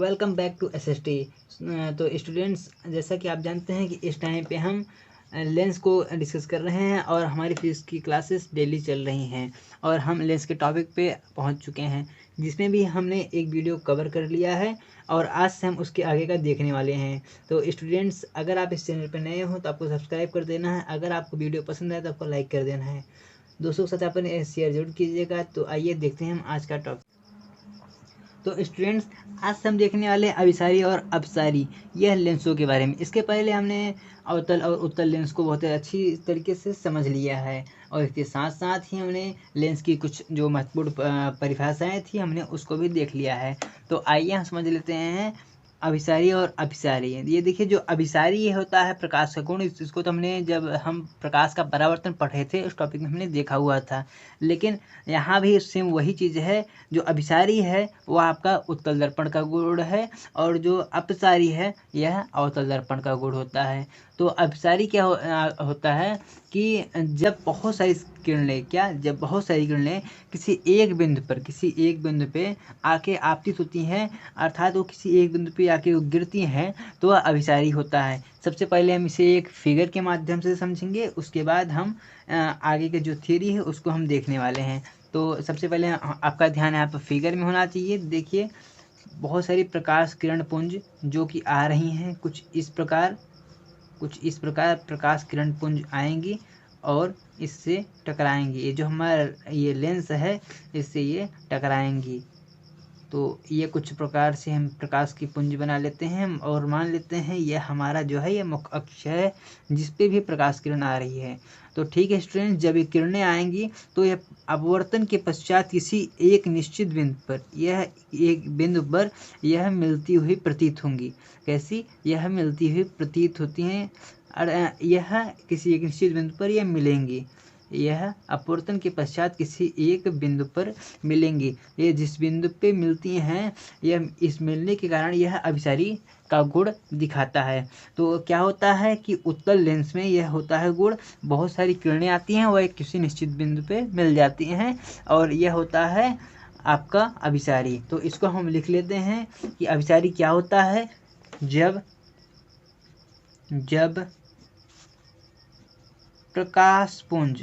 Welcome back to SST. तो students, जैसा कि आप जानते हैं कि इस टाइम पे हम लेंस को डिस्कस कर रहे हैं और हमारी फिजिक्स की क्लासेस डेली चल रही हैं और हम लेंस के टॉपिक पे पहुंच चुके हैं, जिसमें भी हमने एक वीडियो कवर कर लिया है और आज से हम उसके आगे का देखने वाले हैं। तो स्टूडेंट्स, अगर आप इस चैनल पर नए हो तो आपको सब्सक्राइब कर देना है। अगर आपको वीडियो पसंद आए तो आपको लाइक कर देना है। दोस्तों के साथ अपने शेयर जरूर कीजिएगा। तो आइए देखते हैं हम आज का टॉपिक। तो स्टूडेंट्स, आज से हम देखने वाले हैं अभिसारी और अपसारी, यह लेंसों के बारे में। इसके पहले हमने अवतल और उत्तल लेंस को बहुत अच्छी तरीके से समझ लिया है और इसके साथ साथ ही हमने लेंस की कुछ जो महत्वपूर्ण परिभाषाएं थी हमने उसको भी देख लिया है। तो आइए हम समझ लेते हैं अभिसारी और अपसारी। ये देखिए, जो अभिसारी ये होता है प्रकाश का गुण। इसको तो हमने जब हम प्रकाश का परावर्तन पढ़े थे उस टॉपिक में हमने देखा हुआ था, लेकिन यहाँ भी सेम वही चीज़ है। जो अभिसारी है वो आपका उत्तल दर्पण का गुण है और जो अपसारी है यह अवतल दर्पण का गुण होता है। तो अपसारी क्या होता है कि जब बहुत सारी किरणें किसी एक बिंदु पे आके आपतित होती हैं, अर्थात वो किसी एक बिंदु पे आके गिरती हैं, तो वह अभिसारी होता है। सबसे पहले हम इसे एक फिगर के माध्यम से समझेंगे, उसके बाद हम आगे के जो थ्योरी है उसको हम देखने वाले हैं। तो सबसे पहले आपका ध्यान यहाँ पर फिगर में होना चाहिए। देखिए, बहुत सारी प्रकाश किरण पुंज जो कि आ रही हैं, कुछ इस प्रकार प्रकाश किरण पुंज आएंगी और इससे टकराएंगी। ये जो हमारा ये लेंस है इससे ये टकराएंगी। तो ये कुछ प्रकार से हम प्रकाश की पुंज बना लेते हैं और मान लेते हैं यह हमारा जो है ये मुख्य अक्ष है जिस पे भी प्रकाश किरण आ रही है। तो ठीक है स्टूडेंट, जब ये किरणें आएंगी तो यह अपवर्तन के पश्चात किसी एक निश्चित बिंदु पर यह मिलती हुई प्रतीत होंगी। कैसी? यह मिलती हुई प्रतीत होती हैं और यह किसी एक निश्चित बिंदु पर यह मिलेंगी। यह अपवर्तन के पश्चात किसी एक बिंदु पर मिलेंगी। ये जिस बिंदु पे मिलती हैं, यह इस मिलने के कारण यह अभिसारी का गुण दिखाता है। तो क्या होता है कि उत्तल लेंस में यह होता है गुण, बहुत सारी किरणें आती हैं वह किसी निश्चित बिंदु पे मिल जाती हैं और यह होता है आपका अभिसारी। तो इसको हम लिख लेते हैं कि अभिसारी क्या होता है। जब प्रकाश पुंज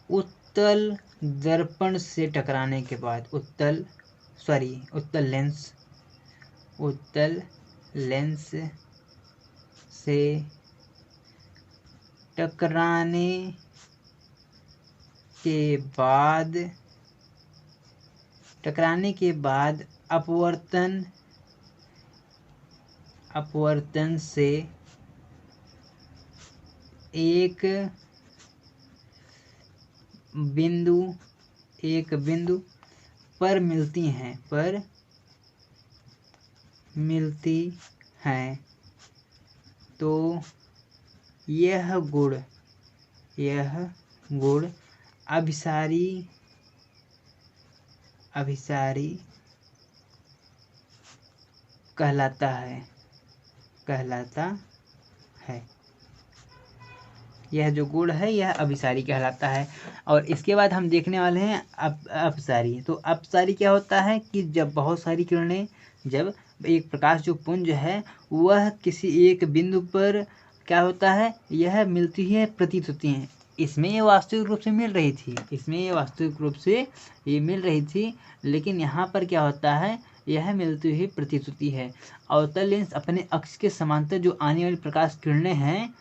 उत्तल दर्पण से टकराने के बाद उत्तल लेंस से टकराने के बाद अपवर्तन से एक बिंदु पर मिलती हैं तो यह गुण अभिसारी कहलाता है। यह जो गुण है यह अभिसारी कहलाता है। और इसके बाद हम देखने वाले हैं अपसारी। तो अपसारी क्या होता है कि जब एक प्रकाश जो पुंज है वह किसी एक बिंदु पर क्या होता है, यह मिलती है प्रतीत होती हैं। इसमें ये वास्तविक रूप से मिल रही थी, लेकिन यहाँ पर क्या होता है, यह मिलती हुई प्रतीत होती है। अवतल लेंस अपने अक्ष के समांतर जो आने वाली प्रकाश किरणें हैं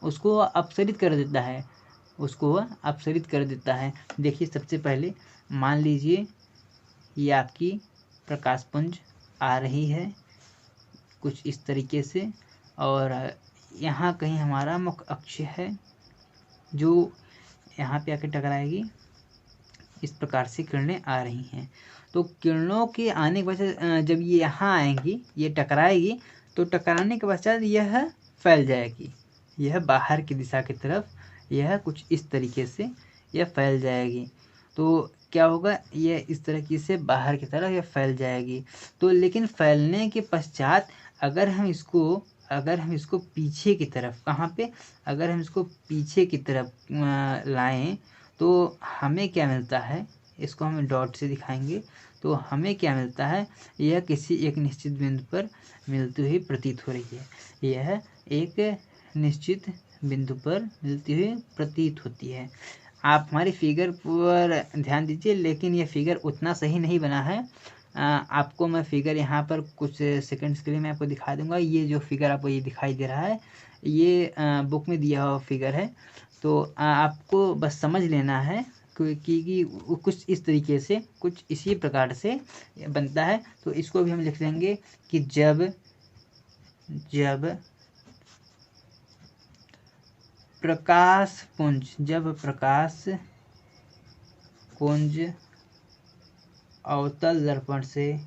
उसको अपसरित कर देता है। देखिए, सबसे पहले मान लीजिए ये आपकी प्रकाश पुंज आ रही है कुछ इस तरीके से और यहाँ कहीं हमारा मुख्य अक्ष है जो यहाँ पे आके टकराएगी। इस प्रकार से किरणें आ रही हैं। तो किरणों के आने के पश्चात जब ये यहाँ आएंगी, ये टकराएगी, तो टकराने के पश्चात यह फैल जाएगी। यह बाहर की दिशा की तरफ यह कुछ इस तरीके से यह फैल जाएगी। तो क्या होगा, यह इस तरीके से बाहर की तरफ यह फैल जाएगी। तो लेकिन फैलने के पश्चात अगर हम इसको अगर हम इसको पीछे की तरफ, कहाँ पे, अगर हम इसको पीछे की तरफ लाएं तो हमें क्या मिलता है, इसको हम डॉट से दिखाएंगे तो हमें क्या मिलता है, यह किसी एक निश्चित बिंदु पर मिलती हुई प्रतीत हो रही है। यह एक निश्चित बिंदु पर मिलती हुई प्रतीत होती है। आप हमारी फिगर पर ध्यान दीजिए, लेकिन यह फिगर उतना सही नहीं बना है। आपको मैं फिगर यहाँ पर कुछ सेकंड्स के लिए मैं आपको दिखा दूंगा। ये जो फिगर आपको ये दिखाई दे रहा है, ये बुक में दिया हुआ फिगर है। तो आपको बस समझ लेना है कि कुछ इस तरीके से, कुछ इसी प्रकार से बनता है। तो इसको भी हम लिख देंगे कि जब प्रकाश पुंज अवतल दर्पण से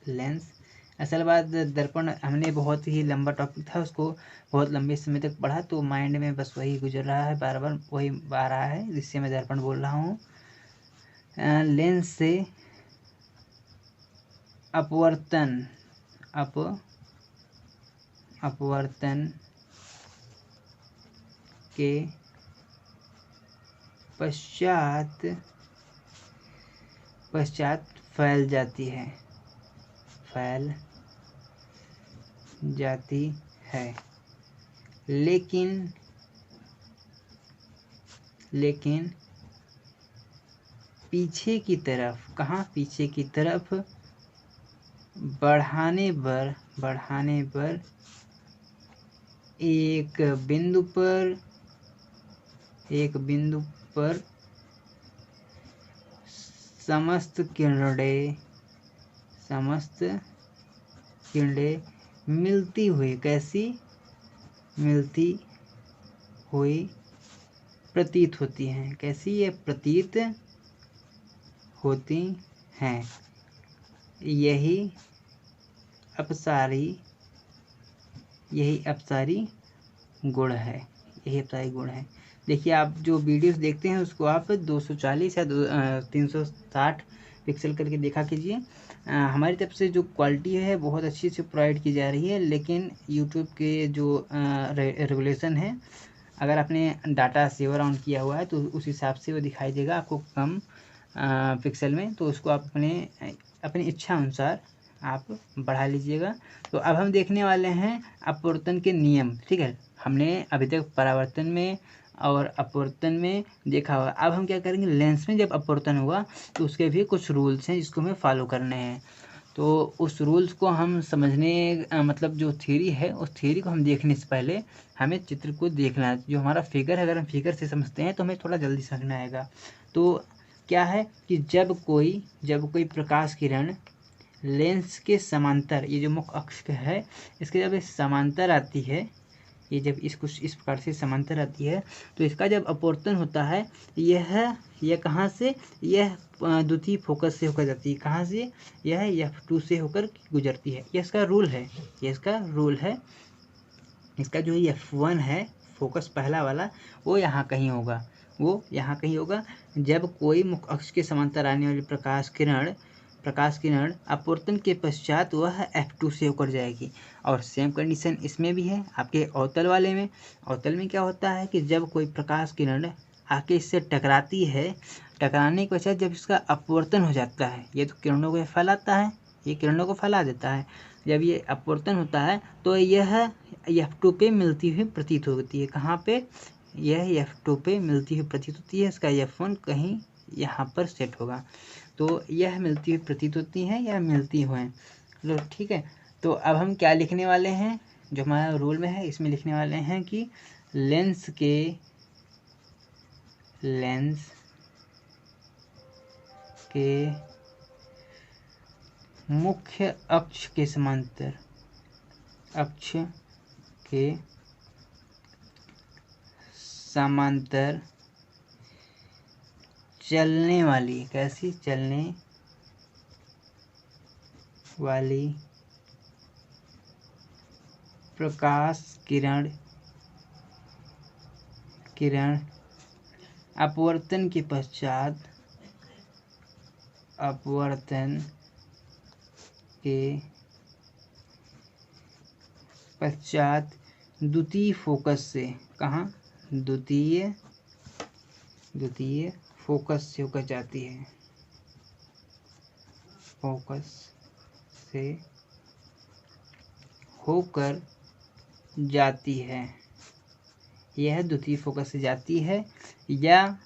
लेंस, असल बात दर्पण हमने बहुत ही लंबा टॉपिक था, उसको बहुत लंबे समय तक पढ़ा, तो माइंड में बस वही गुजर रहा है, बार बार वही आ रहा है, जिससे मैं दर्पण बोल रहा हूँ। लेंस से अपवर्तन के पश्चात फैल जाती है, लेकिन पीछे की तरफ, कहाँ, पीछे की तरफ बढ़ाने पर एक बिंदु पर समस्त किरणें मिलती हुई, कैसी मिलती हुई प्रतीत होती हैं, कैसी ये प्रतीत होती हैं। यही अपसारी गुण है। देखिए, आप जो वीडियोस देखते हैं उसको आप 240 या 360 पिक्सल करके देखा कीजिए। हमारी तरफ से जो क्वालिटी है बहुत अच्छी से प्रोवाइड की जा रही है, लेकिन यूट्यूब के जो रेगुलेशन है, अगर आपने डाटा सेवर ऑन किया हुआ है तो उस हिसाब से वो दिखाई देगा आपको कम पिक्सल में, तो उसको आप अपनी इच्छा अनुसार आप बढ़ा लीजिएगा। तो अब हम देखने वाले हैं अपवर्तन के नियम। ठीक है, हमने अभी तक परावर्तन में और अपवर्तन में देखा हुआ। अब हम क्या करेंगे, लेंस में जब अपवर्तन होगा तो उसके भी कुछ रूल्स हैं जिसको हमें फॉलो करने हैं। तो उस रूल्स को हम समझने मतलब जो थ्योरी है, उस थ्योरी को हम देखने से पहले हमें चित्र को देखना है। जो हमारा फिगर है, अगर हम फिगर से समझते हैं तो हमें थोड़ा जल्दी समझ में आएगा। तो क्या है कि जब कोई प्रकाश किरण लेंस के समांतर, ये जो मुख्य अक्ष है इसके जब समांतर आती है, ये जब कुछ इस प्रकार से समांतर आती है, तो इसका जब अपवर्तन होता है, यह कहाँ से, यह द्वितीय फोकस से होकर जाती है। कहाँ से, यह F2 से होकर गुजरती है। ये इसका रूल है, इसका जो F1 है, फोकस पहला वाला, वो यहाँ कहीं होगा। जब कोई मुख्य अक्ष के समांतर आने वाली प्रकाश किरण अपवर्तन के पश्चात वह F2 से होकर जाएगी। और सेम कंडीशन इसमें भी है, आपके अवतल वाले में। अवतल में क्या होता है कि जब कोई प्रकाश किरण आके इससे टकराती है, टकराने के पश्चात जब इसका अपवर्तन हो जाता है, ये तो किरणों को फैलाता है, ये किरणों को फैला देता है। जब ये अपवर्तन होता है तो यह F2 पे मिलती हुई प्रतीत होती है। कहाँ पे, यह F2 पे मिलती हुई प्रतीत होती है। इसका F1 कहीं यहाँ पर सेट होगा। तो यह मिलती हुई प्रतीत होती हैं या मिलती हुए हैं। लो ठीक है, तो अब हम क्या लिखने वाले हैं, जो हमारा रूल में है इसमें लिखने वाले हैं कि लेंस के मुख्य अक्ष के समांतर चलने वाली, कैसी चलने वाली प्रकाश किरण अपवर्तन के के पश्चात द्वितीय फोकस से, कहाँ, द्वितीय फोकस से होकर जाती है, फोकस से होकर जाती है। यह द्वितीय फोकस से जाती है या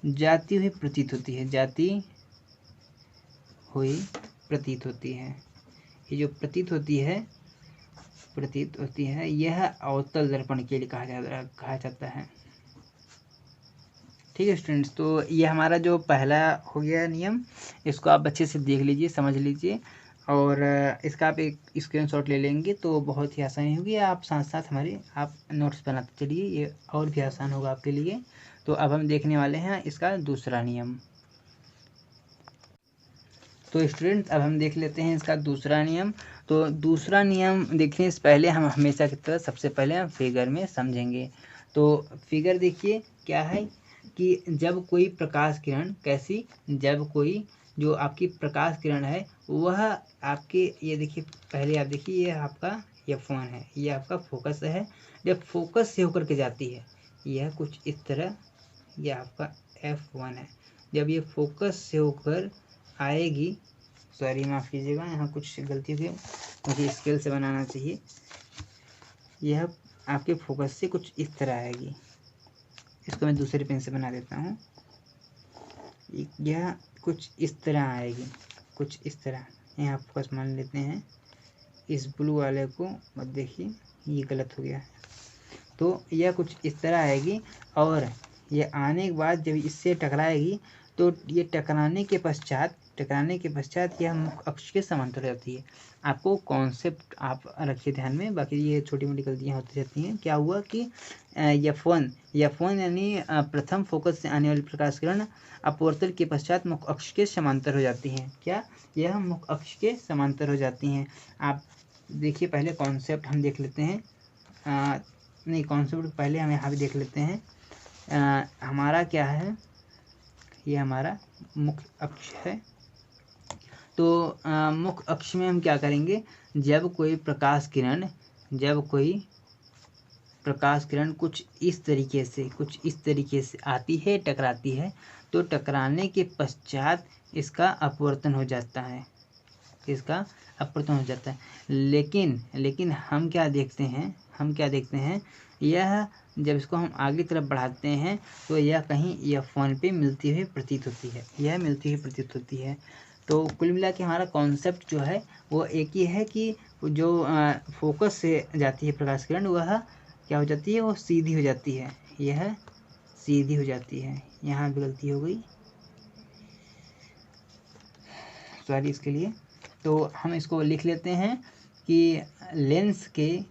जाती हुई प्रतीत होती है, जाती हुई प्रतीत होती है। ये जो प्रतीत होती है यह अवतल दर्पण के लिए कहा जाता है। ठीक है स्टूडेंट्स, तो ये हमारा जो पहला हो गया नियम, इसको आप अच्छे से देख लीजिए, समझ लीजिए, और इसका आप एक स्क्रीनशॉट ले लेंगे तो बहुत ही आसानी होगी। आप साथ साथ आप नोट्स बनाते चलिए, ये और भी आसान होगा आपके लिए। तो अब हम देखने वाले हैं इसका दूसरा नियम। तो स्टूडेंट अब हम देख लेते हैं इसका दूसरा नियम। तो दूसरा नियम देखने से पहले हम हमेशा की तरह सबसे पहले हम फिगर में समझेंगे। तो फिगर देखिए क्या है कि जब कोई प्रकाश किरण, कैसी, जब कोई जो आपकी प्रकाश किरण है वह आपके, ये देखिए पहले आप देखिए, ये आपका F1 है, ये आपका फोकस है। जब फोकस से होकर के जाती है, यह कुछ इस तरह, यह आपका F1 है। जब ये फोकस से होकर आएगी, सॉरी माफ़ कीजिएगा, यहाँ कुछ गलती हुई, मुझे स्केल से बनाना चाहिए। यह आपके फोकस से कुछ इस तरह आएगी, इसको मैं दूसरे पेन से बना देता हूँ। यह कुछ इस तरह आएगी, कुछ इस तरह। यहाँ फोकस मान लेते हैं, इस ब्लू वाले को मत देखिए, ये गलत हो गया है। तो यह कुछ इस तरह आएगी, और ये आने के बाद जब इससे टकराएगी तो ये टकराने के पश्चात यह मुख्य अक्ष के समांतर रहती है। आपको कॉन्सेप्ट आप रखिए ध्यान में, बाकी ये छोटी मोटी गलतियाँ होती रहती हैं। क्या हुआ कि F1 यानी प्रथम फोकस से आने वाली प्रकाश किरण अपवर्तन के पश्चात मुख्य अक्ष के समांतर हो जाती हैं। क्या, यह मुख्य अक्ष के समांतर हो जाती हैं। आप देखिए, पहले कॉन्सेप्ट हम देख लेते हैं, नहीं कॉन्सेप्ट पहले हम यहाँ भी देख लेते हैं। हमारा क्या है, ये हमारा मुख्य अक्ष है। तो मुख्य अक्ष में हम क्या करेंगे, जब कोई प्रकाश किरण कुछ इस तरीके से आती है, टकराती है, तो टकराने के पश्चात इसका अपवर्तन हो जाता है, लेकिन हम क्या देखते हैं, यह जब इसको हम आगे तरफ बढ़ाते हैं तो यह कहीं F1 पे मिलती हुई प्रतीत होती है। तो कुल मिला के हमारा कॉन्सेप्ट जो है वो एक ही है कि जो फोकस से जाती है प्रकाश किरण, वह क्या हो जाती है, वो सीधी हो जाती है, यह सीधी हो जाती है। यहाँ भी गलती हो गई, सॉरी इसके लिए। तो हम इसको लिख लेते हैं कि लेंस के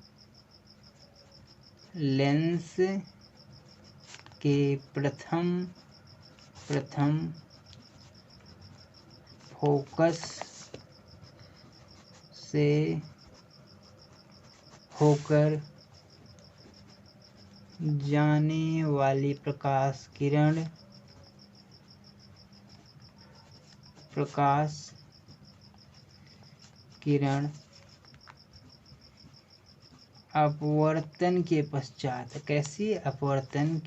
प्रथम फोकस से होकर जाने वाली प्रकाश किरण अपवर्तन के पश्चात, कैसी, अपवर्तन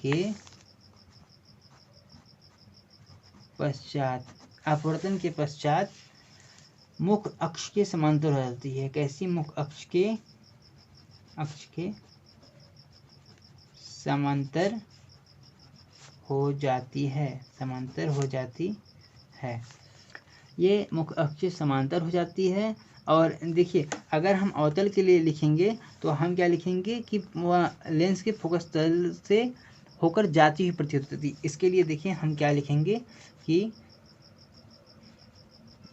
के पश्चात मुख्य अक्ष के समांतर हो जाती है। कैसी, मुख्य अक्ष के समांतर हो जाती है। ये मुख्य अक्ष से समांतर हो जाती है। और देखिए, अगर हम अवतल के लिए लिखेंगे तो हम क्या लिखेंगे कि वह लेंस के फोकस तल से होकर जाती हुई प्रतीत होती। इसके लिए देखिए हम क्या लिखेंगे कि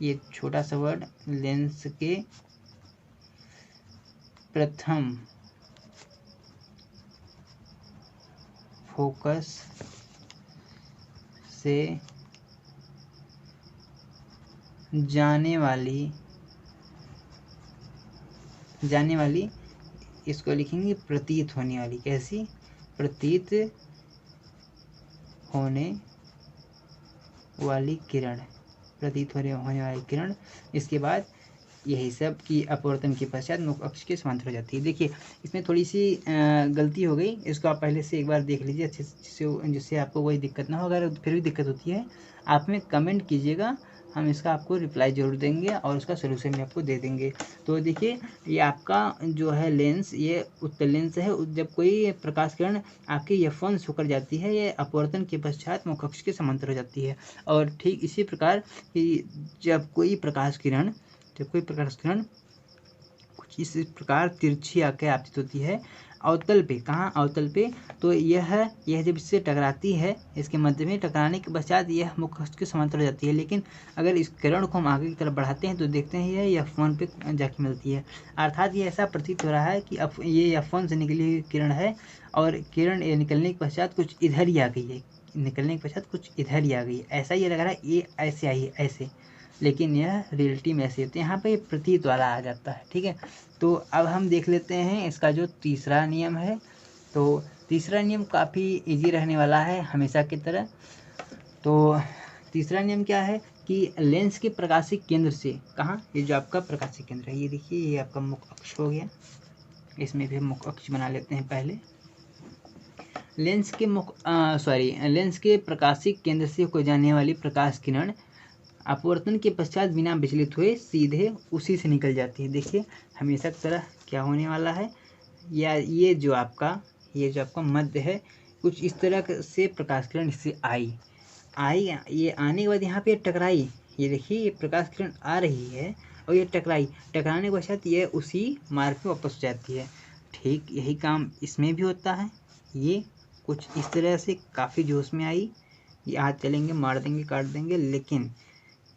ये छोटा सा वर्ड, लेंस के प्रथम फोकस से जाने वाली इसको लिखेंगे प्रतीत होने वाली। कैसी, प्रतीत होने वाली किरण। प्रतीत होने वाली किरण, इसके बाद यही सब कि अपवर्तन के पश्चात मुख्य अक्ष के समांतर हो जाती है। देखिए इसमें थोड़ी सी गलती हो गई, इसको आप पहले से एक बार देख लीजिए अच्छे से, जिससे आपको कोई दिक्कत ना हो। अगर फिर भी दिक्कत होती है आप में कमेंट कीजिएगा, हम इसका आपको रिप्लाई जरूर देंगे और उसका सोल्यूशन भी आपको दे देंगे। तो देखिए ये आपका जो है लेंस, ये उत्तल लेंस है। जब कोई प्रकाश किरण आपकी F1 से होकर जाती है, ये अपवर्तन के पश्चात मुख्य अक्ष के समांतर हो जाती है। और ठीक इसी प्रकार कि जब कोई प्रकाश किरण कुछ इस प्रकार तिरछी आके आपतित होती है अवतल पे, कहाँ अवतल पे, तो यह जब इससे टकराती है, इसके मध्य में टकराने के पश्चात यह मुख्य अक्ष के समांतर हो जाती है। लेकिन अगर इस किरण को हम आगे की तरफ बढ़ाते हैं तो देखते हैं यह F1 पे जाके मिलती है। अर्थात ये ऐसा प्रतीत हो रहा है कि अब ये F1 से निकली हुई किरण है और किरण निकलने के पश्चात कुछ इधर ही आ गई है, ऐसा ये लग रहा है, ये ऐसे आई है ऐसे, लेकिन यह रियलिटी में ऐसे होते हैं। यहाँ पे प्रतीत वाला आ जाता है। ठीक है, तो अब हम देख लेते हैं इसका जो तीसरा नियम है। तो तीसरा नियम काफ़ी इजी रहने वाला है हमेशा की तरह। तो तीसरा नियम क्या है कि लेंस के प्रकाशिक केंद्र से, कहाँ, ये जो आपका प्रकाशिक केंद्र है, ये देखिए ये आपका मुख्य अक्ष हो गया, इसमें भी मुख्य अक्ष बना लेते हैं पहले। लेंस के प्रकाशिक केंद्र से हो जाने वाली प्रकाश किरण अपवर्तन के पश्चात बिना विचलित हुए सीधे उसी से निकल जाती है। देखिए हमेशा की तरह क्या होने वाला है, या ये जो आपका मध्य है, कुछ इस तरह से प्रकाश किरण इससे आई, ये आने के बाद यहाँ पे टकराई। ये देखिए ये प्रकाश किरण आ रही है और ये टकराने के पश्चात ये उसी मार्ग पे वापस जाती है। ठीक यही काम इसमें भी होता है। ये कुछ इस तरह से काफ़ी जोश में आई, ये हाथ चलेंगे, मार देंगे, काट देंगे, लेकिन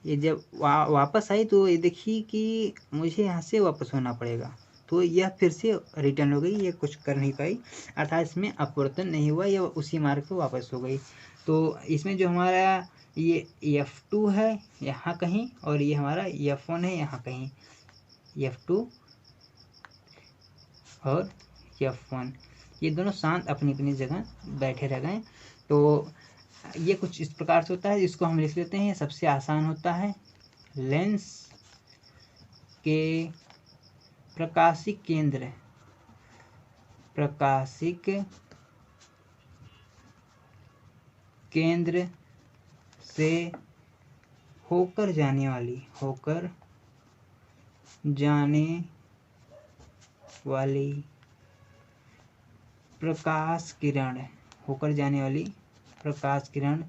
ये जब वापस आई तो ये देखिए कि मुझे यहाँ से वापस होना पड़ेगा, तो यह फिर से रिटर्न हो गई, ये कुछ कर नहीं पाई, अर्थात इसमें अपवर्तन नहीं हुआ, यह उसी मार्ग पे वापस हो गई। तो इसमें जो हमारा ये F2 है यहाँ कहीं, और ये हमारा F1 है यहाँ कहीं, F2 और F1, ये दोनों शांत अपनी अपनी जगह बैठे रह गए। तो ये कुछ इस प्रकार से होता है, इसको हम लिख लेते हैं, ये सबसे आसान होता है। लेंस के प्रकाशिक केंद्र से होकर जाने वाली प्रकाश किरण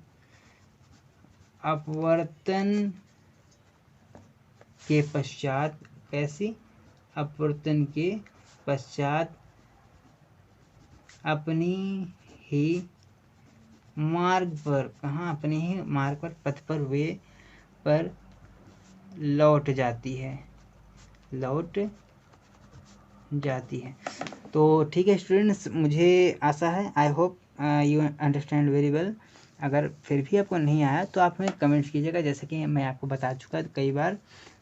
अपवर्तन के पश्चात, अपवर्तन के पश्चात अपनी ही मार्ग पर, पथ पर वे पर लौट जाती है। तो ठीक है स्टूडेंट्स, मुझे आशा है, I hope you understand very well. अगर फिर भी आपको नहीं आया तो आप हमें कमेंट्स कीजिएगा, जैसे कि मैं आपको बता चुका कई बार।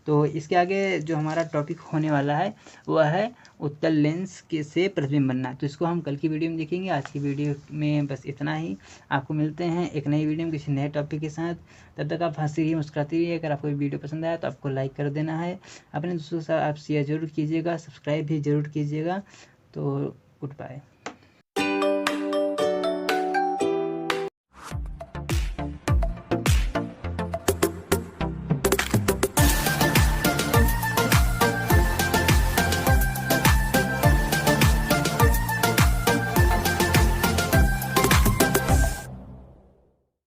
तो इसके आगे जो हमारा टॉपिक होने वाला है वह है उत्तल लेंस से प्रतिबिंब बनना। तो इसको हम कल की वीडियो में देखेंगे। आज की वीडियो में बस इतना ही। आपको मिलते हैं एक नई वीडियो में किसी नए टॉपिक के साथ। तब तक आप हंसती रहिए, मुस्कुराती रहिए। अगर आपको वीडियो पसंद आया तो आपको लाइक कर देना है, अपने दोस्तों के साथ आप शेयर जरूर कीजिएगा, सब्सक्राइब भी जरूर कीजिएगा। तो गुड बाय।